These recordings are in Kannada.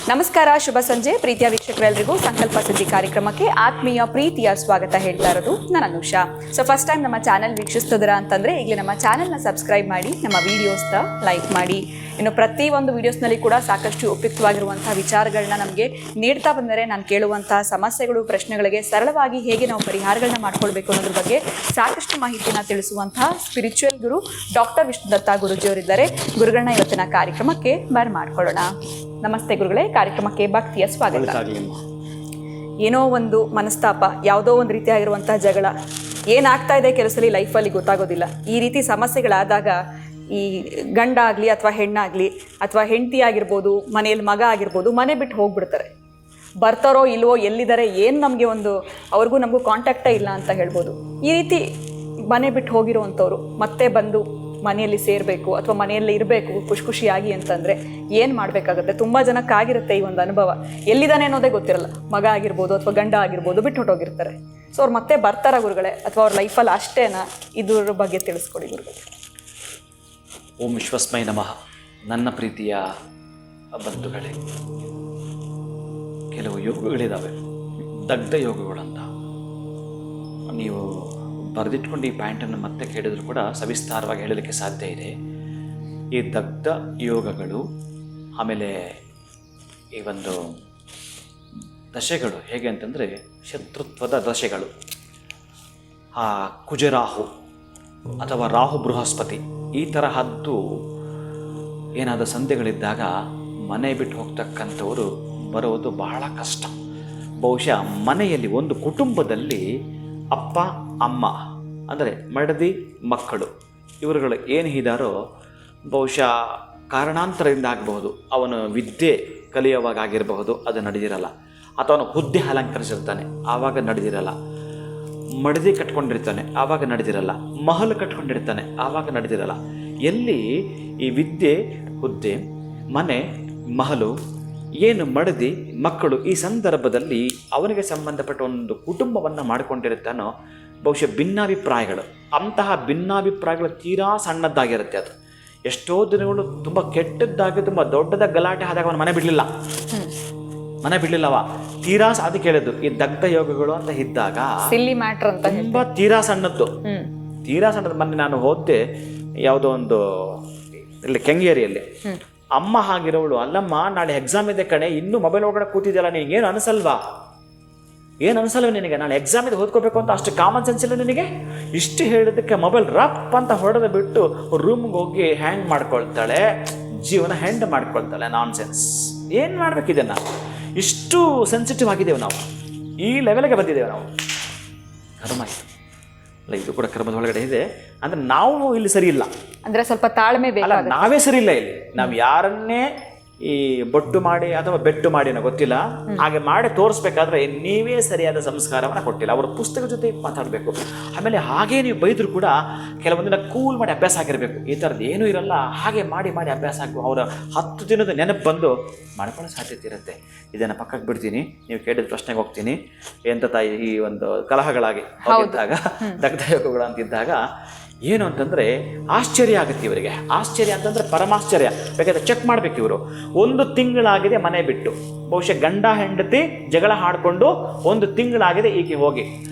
ನಮಸ್ಕಾರ, ಶುಭ ಸಂಜೆ ಪ್ರೀತಿಯ ವೀಕ್ಷಕರೆಲ್ಲರಿಗೂ ಸಂಕಲ್ಪ ಸುದ್ದಿ ಕಾರ್ಯಕ್ರಮಕ್ಕೆ ಆತ್ಮೀಯ ಪ್ರೀತಿಯ ಸ್ವಾಗತ ಹೇಳ್ತಾ ಇರೋದು ನಾನು ಅನುಷಾ. ಸೊ ಫಸ್ಟ್ ಟೈಮ್ ನಮ್ಮ ಚಾನಲ್ ವೀಕ್ಷಿಸ್ತಿದ್ದೀರಾ ಅಂತಂದ್ರೆ ಈಗಲೇ ನಮ್ಮ ಚಾನಲ್ನ ಸಬ್ಸ್ಕ್ರೈಬ್ ಮಾಡಿ, ನಮ್ಮ ವಿಡಿಯೋಸ್ನ ಲೈಕ್ ಮಾಡಿ. ಇನ್ನು ಪ್ರತಿಯೊಂದು ವಿಡಿಯೋಸ್ನಲ್ಲಿ ಕೂಡ ಸಾಕಷ್ಟು ಉಪಯುಕ್ತವಾಗಿರುವಂತಹ ವಿಚಾರಗಳನ್ನ ನಮಗೆ ನೀಡ್ತಾ ಬಂದರೆ, ನಾನು ಕೇಳುವಂತಹ ಸಮಸ್ಯೆಗಳು, ಪ್ರಶ್ನೆಗಳಿಗೆ ಸರಳವಾಗಿ ಹೇಗೆ ನಾವು ಪರಿಹಾರಗಳನ್ನ ಮಾಡ್ಕೊಳ್ಬೇಕು ಅನ್ನೋದ್ರ ಬಗ್ಗೆ ಸಾಕಷ್ಟು ಮಾಹಿತಿನ ತಿಳಿಸುವಂತಹ ಸ್ಪಿರಿಚುವಲ್ ಗುರು ಡಾಕ್ಟರ್ ವಿಷ್ಣುದತ್ತ ಗುರುಜಿಯವರಿದ್ದಾರೆ. ಗುರುಗಳನ್ನ ಇವತ್ತಿನ ಕಾರ್ಯಕ್ರಮಕ್ಕೆ ಮಾಡ್ಕೊಳ್ಳೋಣ. ನಮಸ್ತೆ ಗುರುಗಳೇ, ಕಾರ್ಯಕ್ರಮಕ್ಕೆ ಭಕ್ತಿಯ ಸ್ವಾಗತ. ಏನೋ ಒಂದು ಮನಸ್ತಾಪ, ಯಾವುದೋ ಒಂದು ರೀತಿಯಾಗಿರುವಂತಹ ಜಗಳ ಏನಾಗ್ತಾ ಇದೆ ಕೆಲಸದಲ್ಲಿ ಲೈಫಲ್ಲಿ ಗೊತ್ತಾಗೋದಿಲ್ಲ. ಈ ರೀತಿ ಸಮಸ್ಯೆಗಳಾದಾಗ ಈ ಗಂಡ ಆಗಲಿ ಅಥವಾ ಹೆಣ್ಣಾಗಲಿ ಅಥವಾ ಹೆಂಡತಿ ಆಗಿರ್ಬೋದು, ಮನೆಯಲ್ಲಿ ಮಗ ಆಗಿರ್ಬೋದು, ಮನೆ ಬಿಟ್ಟು ಹೋಗ್ಬಿಡ್ತಾರೆ. ಬರ್ತಾರೋ ಇಲ್ವೋ, ಎಲ್ಲಿದ್ದಾರೆ, ಏನು ನಮಗೆ ಒಂದು ಅವ್ರಿಗೂ ನಮಗೂ ಕಾಂಟ್ಯಾಕ್ಟೇ ಇಲ್ಲ ಅಂತ ಹೇಳ್ಬೋದು. ಈ ರೀತಿ ಮನೆ ಬಿಟ್ಟು ಹೋಗಿರೋವಂಥವ್ರು ಮತ್ತೆ ಬಂದು ಮನೆಯಲ್ಲಿ ಸೇರಬೇಕು ಅಥವಾ ಮನೆಯಲ್ಲೇ ಇರಬೇಕು ಖುಷಿಯಾಗಿ ಅಂತಂದರೆ ಏನು ಮಾಡಬೇಕಾಗುತ್ತೆ? ತುಂಬ ಜನಕ್ಕಾಗಿರುತ್ತೆ ಈ ಒಂದು ಅನುಭವ. ಎಲ್ಲಿದ್ದಾನೆ ಅನ್ನೋದೇ ಗೊತ್ತಿರಲ್ಲ. ಮಗ ಆಗಿರ್ಬೋದು ಅಥವಾ ಗಂಡ ಆಗಿರ್ಬೋದು, ಬಿಟ್ಟು ಹೊಟ್ಟೋಗಿರ್ತಾರೆ. ಸೊ ಅವ್ರು ಮತ್ತೆ ಬರ್ತಾರ ಗುರುಗಳೇ, ಅಥವಾ ಅವ್ರ ಲೈಫಲ್ಲಿ ಅಷ್ಟೇನಾ? ಇದ್ರ ಬಗ್ಗೆ ತಿಳಿಸ್ಕೊಡಿ ಗುರುಗಳೇ. ಓಂ ವಿಶ್ವಸ್ಮೈ ನಮಃ. ನನ್ನ ಪ್ರೀತಿಯ ಬಂಧುಗಳೇ, ಕೆಲವು ಯೋಗಗಳಿದ್ದಾವೆ, ದಗ್ಧ ಯೋಗಗಳಂತ. ನೀವು ಬರೆದಿಟ್ಕೊಂಡು ಈ ಪಾಯಿಂಟನ್ನು ಮತ್ತೆ ಕೇಳಿದ್ರು ಕೂಡ ಸವಿಸ್ತಾರವಾಗಿ ಹೇಳಲಿಕ್ಕೆ ಸಾಧ್ಯ ಇದೆ. ಈ ದಗ್ಧ ಯೋಗಗಳು, ಆಮೇಲೆ ಈ ಒಂದು ದಶೆಗಳು ಹೇಗೆ ಅಂತಂದರೆ ಶತ್ರುತ್ವದ ದಶೆಗಳು. ಆ ಕುಜರಾಹು ಅಥವಾ ರಾಹು ಬೃಹಸ್ಪತಿ ಈ ತರಹದ್ದು ಏನಾದ ಸಂಧಿಗಳಿದ್ದಾಗ ಮನೆ ಬಿಟ್ಟು ಹೋಗ್ತಕ್ಕಂಥವರು ಬರುವುದು ಬಹಳ ಕಷ್ಟ. ಬಹುಶಃ ಮನೆಯಲ್ಲಿ ಒಂದು ಕುಟುಂಬದಲ್ಲಿ ಅಪ್ಪ ಅಮ್ಮ ಅಂದರೆ ಮಡದಿ ಮಕ್ಕಳು ಇವರುಗಳು ಏನು ಇದ್ದಾರೋ ಬಹುಶಃ ಕಾರಣಾಂತರದಿಂದ ಆಗಬಹುದು. ಅವನು ವಿದ್ಯೆ ಕಲಿಯುವಾಗ ಆಗಿರಬಹುದು, ಅದು ನಡೆದಿರಲ್ಲ. ಅಥವಾ ಅವನು ಹುದ್ದೆ ಅಲಂಕರಿಸಿರ್ತಾನೆ, ಆವಾಗ ನಡೆದಿರಲ್ಲ. ಮಡದಿ ಕಟ್ಕೊಂಡಿರ್ತಾನೆ, ಆವಾಗ ನಡೆದಿರಲ್ಲ. ಮಹಲು ಕಟ್ಕೊಂಡಿರ್ತಾನೆ, ಆವಾಗ ನಡೆದಿರಲ್ಲ. ಎಲ್ಲಿ ಈ ವಿದ್ಯೆ, ಹುದ್ದೆ, ಮನೆ, ಮಹಲು, ಏನು ಮಡದಿ, ಮಕ್ಕಳು, ಈ ಸಂದರ್ಭದಲ್ಲಿ ಅವನಿಗೆ ಸಂಬಂಧಪಟ್ಟ ಒಂದು ಕುಟುಂಬವನ್ನು ಮಾಡಿಕೊಂಡಿರುತ್ತಾನೋ ಬಹುಶಃ ಭಿನ್ನಾಭಿಪ್ರಾಯಗಳು, ಅಂತಹ ಭಿನ್ನಾಭಿಪ್ರಾಯಗಳು ತೀರಾ ಸಣ್ಣದ್ದಾಗಿರುತ್ತೆ. ಅದು ಎಷ್ಟೋ ದಿನಗಳು ತುಂಬ ಕೆಟ್ಟದ್ದಾಗಿ ತುಂಬ ದೊಡ್ಡದ ಗಲಾಟೆ ಆದಾಗ ಅವನು ಮನೆ ಬಿಡಲಿಲ್ಲವ. ತೀರಾ ಅದಕ್ಕೆ ಹೇಳಿದ್ದು ಈ ದಗ್ಧ ಯೋಗಗಳು ಅಂತ ಇದ್ದಾಗ ತುಂಬ ತೀರಾ ಸಣ್ಣದ್ದು. ಮೊನ್ನೆ ನಾನು ಹೋದೆ ಯಾವುದೋ ಒಂದು ಇಲ್ಲಿ ಕೆಂಗೇರಿಯಲ್ಲಿ. ಅಮ್ಮ ಆಗಿರೋವಳು, ಅಲ್ಲಮ್ಮ ನಾಳೆ ಎಕ್ಸಾಮ್ ಇದೆ ಕಣೆ, ಇನ್ನೂ ಮೊಬೈಲ್ ಒಳಗಡೆ ಕೂತಿದ್ಯಲ್ಲ, ನಿನಗೇನು ಅನಿಸಲ್ವಾ? ಏನು ಅನಿಸಲ್ವ ನಿನಗೆ? ನಾನು ಎಕ್ಸಾಮ್ ಇದೆ ಓದ್ಕೋಬೇಕು ಅಂತ ಅಷ್ಟು ಕಾಮನ್ ಸೆನ್ಸ್ ಇಲ್ಲ ನಿನಗೆ? ಇಷ್ಟು ಹೇಳಿದ್ದಕ್ಕೆ ಮೊಬೈಲ್ ರಪ್ ಅಂತ ಹೊಡೆದು ಬಿಟ್ಟು ರೂಮ್ಗೆ ಹೋಗಿ ಹ್ಯಾಂಗ್ ಮಾಡ್ಕೊಳ್ತಾಳೆ, ಜೀವನ ಹೆಂಡ್ ಮಾಡ್ಕೊಳ್ತಾಳೆ. ನಾನ್ ಸೆನ್ಸ್. ಏನು ಮಾಡ್ಬೇಕಿದೆನ್ನ? ಇಷ್ಟು ಸೆನ್ಸಿಟಿವ್ ಆಗಿದ್ದೇವೆ ನಾವು, ಈ ಲೆವೆಲ್ಗೆ ಬಂದಿದ್ದೇವೆ ನಾವು. ಕರ್ಮ ಅಲ್ಲ, ಇದು ಕೂಡ ಕರ್ಮದ ಒಳಗಡೆ ಇದೆ. ಅಂದರೆ ನಾವು ಇಲ್ಲಿ ಸರಿ ಇಲ್ಲ, ಅಂದರೆ ಸ್ವಲ್ಪ ತಾಳ್ಮೆ ಬೇಕಲ್ಲ. ನಾವೇ ಸರಿ ಇಲ್ಲ ಇಲ್ಲಿ. ನಾವು ಯಾರನ್ನೇ ಈ ಬೊಟ್ಟು ಮಾಡಿ ಅಥವಾ ಬೆಟ್ಟು ಮಾಡಿ ಅನ್ನೋ ಗೊತ್ತಿಲ್ಲ, ಹಾಗೆ ಮಾಡಿ ತೋರಿಸ್ಬೇಕಾದ್ರೆ ನೀವೇ ಸರಿಯಾದ ಸಂಸ್ಕಾರವನ್ನು ಕೊಟ್ಟಿಲ್ಲ. ಅವರ ಪುಸ್ತಕ ಜೊತೆ ಮಾತಾಡಬೇಕು. ಆಮೇಲೆ ಹಾಗೇ ನೀವು ಬೈದರೂ ಕೂಡ ಕೆಲವೊಂದಿನ ಕೂಲ್ ಮಾಡಿ ಅಭ್ಯಾಸ ಆಗಿರಬೇಕು. ಈ ಥರದ್ದು ಏನೂ ಇರಲ್ಲ, ಹಾಗೆ ಮಾಡಿ ಅಭ್ಯಾಸ ಆಗಬೇಕು. ಅವರ 10 ದಿನದ ನೆನಪು ಬಂದು ಮಾಡ್ಕೊಳ್ಳೋ ಸಾಧ್ಯತೆ ಇರುತ್ತೆ. ಇದನ್ನು ಪಕ್ಕಕ್ಕೆ ಬಿಡ್ತೀನಿ, ನೀವು ಕೇಳಿದ ಪ್ರಶ್ನೆಗೆ ಹೋಗ್ತೀನಿ. ಎಂತ ತಾಯಿ ಈ ಒಂದು ಕಲಹಗಳಾಗಿ ಹೋಗಿದ್ದಾಗ, ದಗ್ಧ ಯೋಗಗಳು ಅಂತಿದ್ದಾಗ ಏನು ಅಂತಂದರೆ ಆಶ್ಚರ್ಯ ಆಗುತ್ತೆ ಇವರಿಗೆ. ಆಶ್ಚರ್ಯ ಅಂತಂದರೆ ಪರಮಾಶ್ಚರ್ಯ. ಬೇಕಾದ್ರೆ ಚೆಕ್ ಮಾಡಬೇಕು. ಇವರು 1 ತಿಂಗಳಾಗಿದೆ ಮನೆ ಬಿಟ್ಟು, ಬಹುಶಃ ಗಂಡ ಹೆಂಡತಿ ಜಗಳ ಹಾಡಿಕೊಂಡು 1 ತಿಂಗಳಾಗಿದೆ ಈಕೆ ಹೋಗಿ,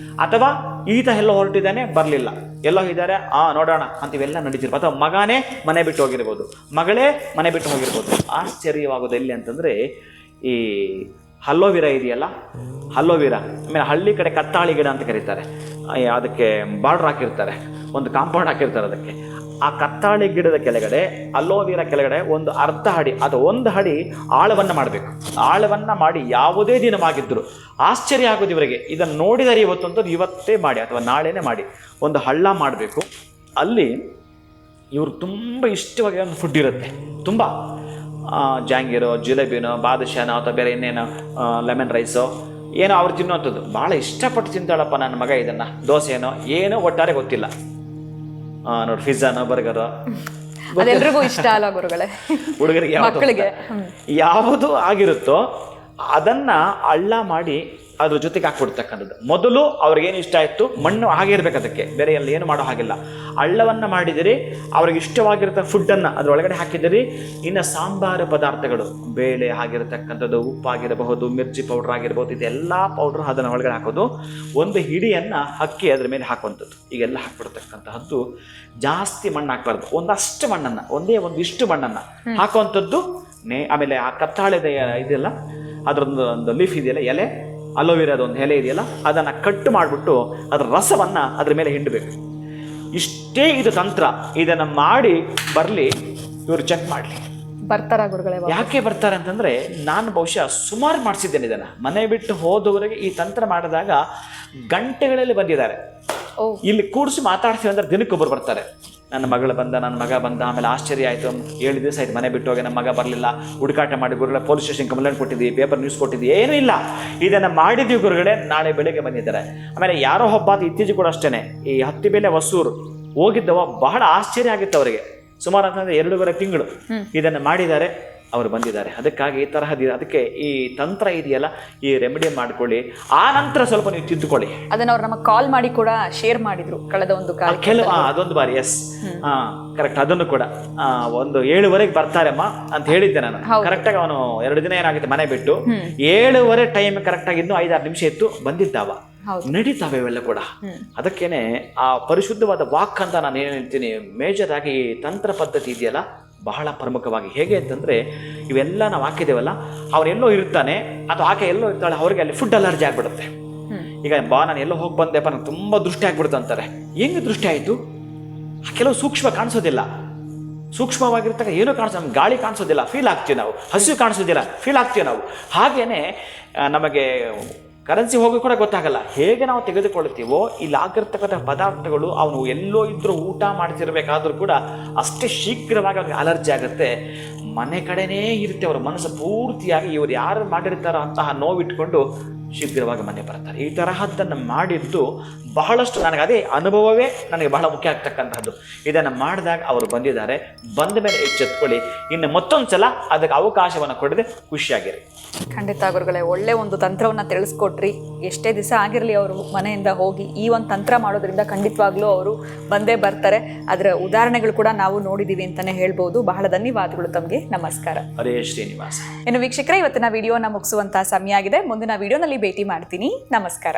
ಅಥವಾ ಈತ ಎಲ್ಲೋ ಹೊರಟಿದ್ದಾನೆ, ಬರಲಿಲ್ಲ, ಎಲ್ಲೋ ಇದ್ದಾರೆ, ನೋಡೋಣ ಅಂತಿವೆಲ್ಲ ನಡೀತಿರ್ಬೋದು. ಅಥವಾ ಮಗನೇ ಮನೆ ಬಿಟ್ಟು ಹೋಗಿರ್ಬೋದು, ಮಗಳೇ ಮನೆ ಬಿಟ್ಟು ಹೋಗಿರ್ಬೋದು. ಆಶ್ಚರ್ಯವಾಗೋದು ಎಲ್ಲಿ ಅಂತಂದರೆ ಈ ಹಲ್ಲೋವಿರ ಇದೆಯಲ್ಲ, ಹಲ್ಲೋವಿರ, ಆಮೇಲೆ ಹಳ್ಳಿ ಕಡೆ ಕತ್ತಾಳಿ ಗಿಡ ಅಂತ ಕರೀತಾರೆ. ಅದಕ್ಕೆ ಬಾರ್ಡ್ರ್ ಹಾಕಿರ್ತಾರೆ, ಒಂದು ಕಾಂಪೌಂಡ್ ಹಾಕಿರ್ತಾರೆ ಅದಕ್ಕೆ. ಆ ಕತ್ತಾಳಿ ಗಿಡದ ಕೆಳಗಡೆ, ಅಲೋವಿರಾ ಕೆಳಗಡೆ ಒಂದು ಅರ್ಧ ಅಡಿ ಅಥವಾ 1 ಅಡಿ ಆಳವನ್ನು ಮಾಡಬೇಕು. ಆಳವನ್ನು ಮಾಡಿ ಯಾವುದೇ ದಿನವಾಗಿದ್ದರು ಆಶ್ಚರ್ಯ ಆಗೋದು ಇವರಿಗೆ. ಇದನ್ನು ನೋಡಿದರೆ ಇವತ್ತೇ ಮಾಡಿ ಅಥವಾ ನಾಳೆನೇ ಮಾಡಿ ಒಂದು ಹಳ್ಳ ಮಾಡಬೇಕು. ಅಲ್ಲಿ ಇವರು ತುಂಬ ಇಷ್ಟವಾಗಿ ಒಂದು ಫುಡ್ ಇರುತ್ತೆ, ತುಂಬ ಜಾಂಗೀರೋ, ಜಿಲೇಬಿನೋ, ಬಾದುಷಾನೋ ಅಥವಾ ಬೇರೆ ಇನ್ನೇನೋ ಲೆಮನ್ ರೈಸೋ ಏನೋ ಅವ್ರು ತಿನ್ನೋಂಥದ್ದು ಭಾಳ ಇಷ್ಟಪಟ್ಟು ತಿಂತಾಳಪ್ಪ ನನ್ನ ಮಗ. ಇದನ್ನು ದೋಸೆನೋ ಏನೋ ಒಟ್ಟಾರೆ ಗೊತ್ತಿಲ್ಲ, ನೋಡಿ ಪಿಜ್ಜಾನೋ ಬರ್ಗರೋ ಅದೆಲ್ಲರಿಗೂ ಇಷ್ಟ ಅಲ್ಲ ಗುರುಗಳೇ. ಹುಡುಗರಿಗೆ ಯಾವುದು ಆಗಿರುತ್ತೋ ಅದನ್ನು ಹಳ್ಳ ಮಾಡಿ ಅದ್ರ ಜೊತೆಗೆ ಹಾಕ್ಬಿಡ್ತಕ್ಕಂಥದ್ದು. ಮೊದಲು ಅವ್ರಿಗೇನು ಇಷ್ಟ ಆಯಿತು, ಮಣ್ಣು ಹಾಗೆ ಇರಬೇಕು, ಅದಕ್ಕೆ ಬೇರೆ ಎಲ್ಲ ಏನು ಮಾಡೋ ಹಾಗಿಲ್ಲ. ಹಳ್ಳವನ್ನು ಮಾಡಿದಿರಿ, ಅವ್ರಿಗೆ ಇಷ್ಟವಾಗಿರೋ ಫುಡ್ಡನ್ನು ಅದರೊಳಗಡೆ ಹಾಕಿದಿರಿ. ಇನ್ನು ಸಾಂಬಾರು ಪದಾರ್ಥಗಳು, ಬೇಳೆ ಆಗಿರತಕ್ಕಂಥದ್ದು, ಉಪ್ಪಾಗಿರಬಹುದು, ಮಿರ್ಚಿ ಪೌಡ್ರ್ ಆಗಿರ್ಬೋದು, ಇದೆಲ್ಲ ಪೌಡ್ರ್ ಅದನ್ನು ಒಳಗಡೆ ಹಾಕೋದು. ಒಂದು ಹಿಡಿಯನ್ನು ಅಕ್ಕಿ ಅದ್ರ ಮೇಲೆ ಹಾಕುವಂಥದ್ದು. ಈಗೆಲ್ಲ ಹಾಕ್ಬಿಡ್ತಕ್ಕಂತಹದ್ದು. ಜಾಸ್ತಿ ಮಣ್ಣು ಹಾಕ್ಬಾರ್ದು, ಒಂದಷ್ಟು ಮಣ್ಣನ್ನು, ಒಂದಿಷ್ಟು ಮಣ್ಣನ್ನು ಹಾಕುವಂಥದ್ದು. ಆಮೇಲೆ ಆ ಕತ್ತಾಳೆದ ಇದೆಯಲ್ಲ, ಅದರೊಂದು ಲೀಫ್ ಇದೆಯಲ್ಲ, ಎಲೆ, ಅಲೋವೆರಾದ ಒಂದು ಎಲೆ ಇದೆಯಲ್ಲ, ಅದನ್ನು ಕಟ್ ಮಾಡಿಬಿಟ್ಟು ಅದರ ರಸವನ್ನು ಅದ್ರ ಮೇಲೆ ಹಿಂಡಬೇಕು. ಇಷ್ಟೇ ಇದು ತಂತ್ರ. ಇದನ್ನು ಮಾಡಿ ಬರಲಿ, ಇವರು ಚೆಕ್ ಮಾಡಲಿ. ಬರ್ತಾರ ಗುರುಗಳೇ? ಯಾಕೆ ಬರ್ತಾರೆ ಅಂತಂದರೆ, ನಾನು ಬಹುಶಃ ಸುಮಾರು ಮಾಡಿಸಿದ್ದೇನೆ ಇದನ್ನು. ಮನೆ ಬಿಟ್ಟು ಹೋದವರಿಗೆ ಈ ತಂತ್ರ ಮಾಡಿದಾಗ ಗಂಟೆಗಳಲ್ಲಿ ಬಂದಿದ್ದಾರೆ. ಇಲ್ಲಿ ಕೂಡಿಸಿ ಮಾತಾಡ್ತೀವಿ ಅಂದ್ರೆ ದಿನಕ್ಕೊಬ್ಬರು ಬರ್ತಾರೆ. ನನ್ನ ಮಗಳು ಬಂದ, ನನ್ನ ಮಗ ಬಂದ, ಆಮೇಲೆ ಆಶ್ಚರ್ಯ ಆಯಿತು, 7 ದಿವಸ ಆಯ್ತು ಮನೆ ಬಿಟ್ಟು ಹೋಗಿ ನಮ್ಮ ಮಗ ಬರಲಿಲ್ಲ, ಹುಡುಕಾಟ ಮಾಡಿ ಗುರುಗಳ ಪೊಲೀಸ್ ಸ್ಟೇಷನ್ ಕಂಪ್ಲೇಂಟ್ ಕೊಟ್ಟಿದ್ವಿ, ಪೇಪರ್ ನ್ಯೂಸ್ ಕೊಟ್ಟಿದ್ವಿ, ಏನೂ ಇಲ್ಲ. ಇದನ್ನು ಮಾಡಿದ್ವಿ ಗುರುಗಳೇ, ನಾಳೆ ಬೆಳಿಗ್ಗೆ ಬಂದಿದ್ದಾರೆ. ಆಮೇಲೆ ಯಾರೋ ಒಬ್ಬ ಇತ್ತೀಚೆಗೆ ಕೂಡ ಅಷ್ಟೇ, ಈ ಹತ್ತಿಬೇಲೆ ಹೊಸೂರು ಹೋಗಿದ್ದವ, ಬಹಳ ಆಶ್ಚರ್ಯ ಆಗಿತ್ತು ಅವರಿಗೆ. ಸುಮಾರು ಅಂತಂದರೆ 2.5 ತಿಂಗಳು ಇದನ್ನು ಮಾಡಿದ್ದಾರೆ, ಅವರು ಬಂದಿದ್ದಾರೆ. ಅದಕ್ಕಾಗಿ ಈ ತರಹದ, ಅದಕ್ಕೆ ಈ ತಂತ್ರ ಇದೆಯಲ್ಲ, ಈ ರೆಮಿಡಿ ಮಾಡ್ಕೊಳ್ಳಿ. ಆ ನಂತರ ಸ್ವಲ್ಪ ನೀವು ತಿದ್ದುಕೊಳ್ಳಿ. ಅದನ್ನ ಅವ್ರು ನಮಗೆ ಕಾಲ್ ಮಾಡಿ ಕೂಡ ಶೇರ್ ಮಾಡಿದ್ರು ಕಳೆದ ಒಂದು ಕೆಲವು ಅದೊಂದು ಬಾರಿ. Yes, correct. ಅದನ್ನು ಕೂಡ ಒಂದು 7:15 ಬರ್ತಾರಮ್ಮ ಅಂತ ಹೇಳಿದ್ದೆ ನಾನು. ಕರೆಕ್ಟಾಗಿ ಅವನು 2 ದಿನ ಏನಾಗಿತ್ತು ಮನೆ ಬಿಟ್ಟು, 7:15 ಟೈಮ್ ಕರೆಕ್ಟಾಗಿ ಇನ್ನೂ 5-6 ನಿಮಿಷ ಇತ್ತು, ಬಂದಿದ್ದಾವ. ನಡೀತಾವೆ ಇವೆಲ್ಲ ಕೂಡ. ಅದಕ್ಕೇನೆ ಆ ಪರಿಶುದ್ಧವಾದ ವಾಕ್ ಅಂತ ನಾನು ಏನು ಹೇಳ್ತೀನಿ, ಮೇಜರ್ ಆಗಿ ಈ ತಂತ್ರ ಪದ್ಧತಿ ಇದೆಯಲ್ಲ, ಬಹಳ ಪ್ರಮುಖವಾಗಿ. ಹೇಗೆ ಅಂತಂದರೆ, ಇವೆಲ್ಲ ನಾವು ಹಾಕಿದ್ದೇವಲ್ಲ, ಅವನೆಲ್ಲೋ ಇರ್ತಾನೆ ಅಥವಾ ಆಕೆ ಎಲ್ಲೋ ಇರ್ತಾಳೆ, ಅವ್ರಿಗೆ ಅಲ್ಲಿ ಫುಡ್ ಅಲರ್ಜಿ ಆಗಿಬಿಡುತ್ತೆ. ಈಗ ನಾನು ಎಲ್ಲೋ ಹೋಗಿ ಬಂದೆಪ್ಪ, ನನಗೆ ತುಂಬ ದೃಷ್ಟಿ ಆಗ್ಬಿಡುತ್ತೆ ಅಂತಾರೆ. ಹೆಂಗೆ ದೃಷ್ಟಿ ಆಯಿತು? ಕೆಲವು ಸೂಕ್ಷ್ಮ ಕಾಣಿಸೋದಿಲ್ಲ, ಸೂಕ್ಷ್ಮವಾಗಿರ್ತಕ್ಕ ಏನೂ ಕಾಣಿಸೋ, ಗಾಳಿ ಕಾಣಿಸೋದಿಲ್ಲ, ಫೀಲ್ ಆಗ್ತೀವಿ ನಾವು. ಹಸಿವು ಕಾಣಿಸೋದಿಲ್ಲ, ಫೀಲ್ ಆಗ್ತೀವಿ ನಾವು. ಹಾಗೇನೆ ನಮಗೆ ಕರೆನ್ಸಿ ಹೋಗಿ ಕೂಡ ಗೊತ್ತಾಗಲ್ಲ. ಹೇಗೆ ನಾವು ತೆಗೆದುಕೊಳ್ತೀವೋ, ಇಲ್ಲಿ ಆಗಿರ್ತಕ್ಕಂಥ ಪದಾರ್ಥಗಳು ಅವನು ಎಲ್ಲೋ ಇದ್ರೂ ಊಟ ಮಾಡ್ತಿರ್ಬೇಕಾದ್ರೂ ಕೂಡ ಅಷ್ಟೇ ಶೀಘ್ರವಾಗಿ ಅವ್ರಿಗೆ ಅಲರ್ಜಿ ಆಗುತ್ತೆ. ಮನೆ ಕಡೆನೇ ಇರುತ್ತೆ ಅವರ ಮನಸ್ಸು ಪೂರ್ತಿಯಾಗಿ. ಇವರು ಯಾರು ಮಾಡಿರ್ತಾರೋ ಅಂತಹ ನೋವಿಟ್ಕೊಂಡು ಶೀಘ್ರವಾಗಿ ಮನೆ ಬರ್ತಾರೆ. ಈ ತರಹದ್ದನ್ನು ಮಾಡಿದ್ದು ಬಹಳಷ್ಟು ನನಗೆ ಅದೇ ಅನುಭವವೇ ನನಗೆ ಬಹಳ ಮುಖ್ಯ ಆಗ್ತಕ್ಕಂಥದ್ದು. ಇದನ್ನು ಮಾಡಿದಾಗ ಅವರು ಬಂದಿದ್ದಾರೆ. ಬಂದ ಮೇಲೆ ಎಚ್ಚೆತ್ಕೊಳ್ಳಿ. ಇನ್ನು ಮತ್ತೊಂದು ಸಲ ಅದಕ್ಕೆ ಅವಕಾಶವನ್ನು ಕೊಡದೆ ಖುಷಿಯಾಗಿರಿ. ಖಂಡಿತ ಗುರುಗಳೇ, ಒಳ್ಳೆ ಒಂದು ತಂತ್ರವನ್ನು ತಿಳಿಸ್ಕೊಟ್ರಿ. ಎಷ್ಟೇ ದಿವಸ ಆಗಿರಲಿ ಅವರು ಮನೆಯಿಂದ ಹೋಗಿ ಈ ಒಂದು ತಂತ್ರ ಮಾಡೋದ್ರಿಂದ ಖಂಡಿತವಾಗ್ಲೂ ಅವರು ಬಂದೇ ಬರ್ತಾರೆ. ಅದರ ಉದಾಹರಣೆಗಳು ಕೂಡ ನಾವು ನೋಡಿದ್ದೀವಿ ಅಂತಲೇ ಹೇಳ್ಬೋದು. ಬಹಳ ಧನ್ಯವಾದಗಳು ತಮಗೆ. ನಮಸ್ಕಾರ. ಹರೇ ಶ್ರೀನಿವಾಸ. ಇನ್ನು ವೀಕ್ಷಕರೇ, ಇವತ್ತಿನ ವಿಡಿಯೋನ ಮುಗಿಸುವಂತಹ ಸಮಯ ಆಗಿದೆ. ಮುಂದಿನ ವಿಡಿಯೋನಲ್ಲಿ ಭೇಟಿ ಮಾಡ್ತೀನಿ. ನಮಸ್ಕಾರ.